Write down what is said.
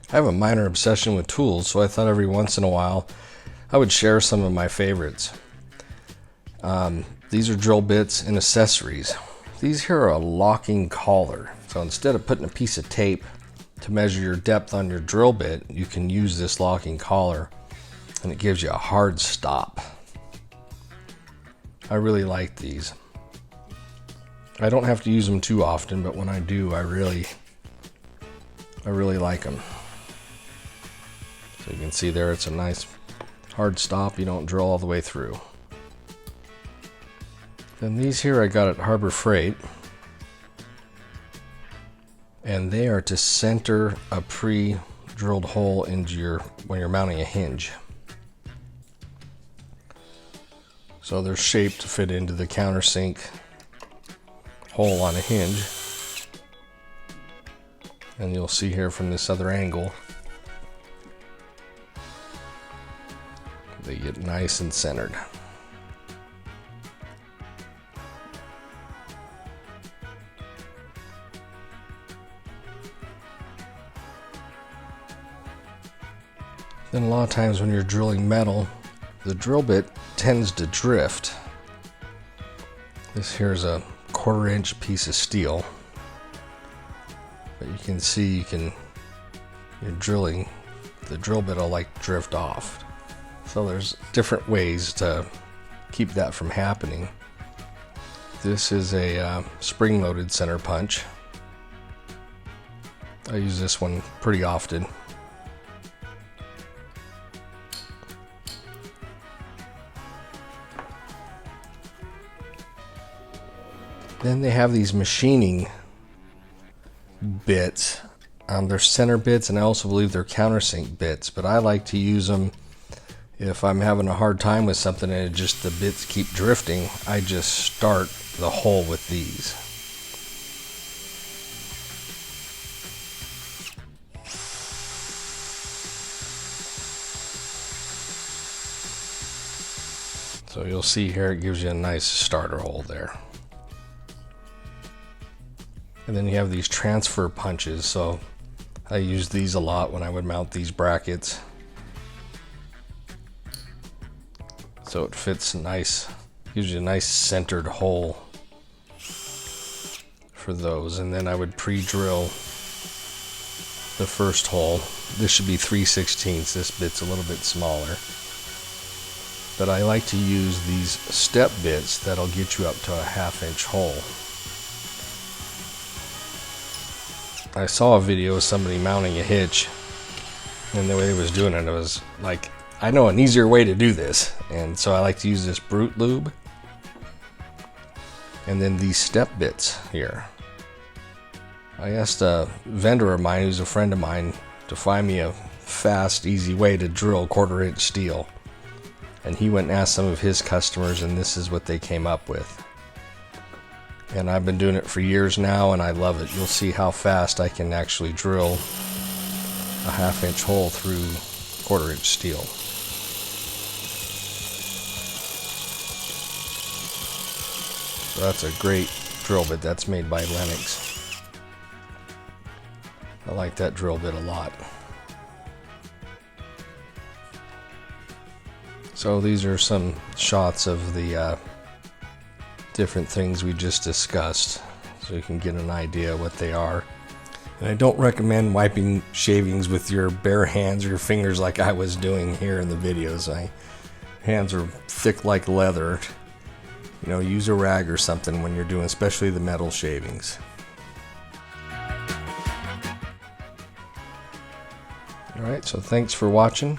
I have a minor obsession with tools, so I thought every once in a while I would share some of my favorites. These are drill bits and accessories. These here are a locking collar. So instead of putting a piece of tape to measure your depth on your drill bit, you can use this locking collar and it gives you a hard stop. I really like these. I don't have to use them too often, but when I do, I really like them. So you can see there, it's a nice hard stop. You don't drill all the way through. Then these here I got at Harbor Freight, and they are to center a pre-drilled hole into when you're mounting a hinge. So they're shaped to fit into the countersink hole on a hinge. And you'll see here from this other angle, they get nice and centered. Then a lot of times when you're drilling metal, the drill bit tends to drift. This here is a 1/4 inch piece of steel, but you can see you're drilling, the drill bit will like drift off. So there's different ways to keep that from happening. This is a spring-loaded center punch. I use this one pretty often. Then they have these machining bits. They're center bits, and I also believe they're countersink bits, but I like to use them if I'm having a hard time with something and the bits keep drifting. I just start the hole with these. So you'll see here it gives you a nice starter hole there. And then you have these transfer punches, so I use these a lot when I would mount these brackets. So it fits nice, gives you a nice centered hole for those. And then I would pre-drill the first hole. This should be 3/16. This bit's a little bit smaller. But I like to use these step bits that'll get you up to a 1/2 inch hole. I saw a video of somebody mounting a hitch, and the way he was doing it, I was like, I know an easier way to do this. And so I like to use this Brute Lube. And then these step bits here. I asked a vendor of mine, who's a friend of mine, to find me a fast, easy way to drill 1/4 inch steel. And he went and asked some of his customers, and this is what they came up with. And I've been doing it for years now, and I love it. You'll see how fast I can actually drill a 1/2 inch hole through 1/4 inch steel. So that's a great drill bit. That's made by Lennox. I like that drill bit a lot. So these are some shots of the different things we just discussed, so you can get an idea what they are. And I don't recommend wiping shavings with your bare hands or your fingers like I was doing here in the videos. My hands are thick like leather. You know, use a rag or something when you're doing, especially the metal shavings. Alright, so thanks for watching.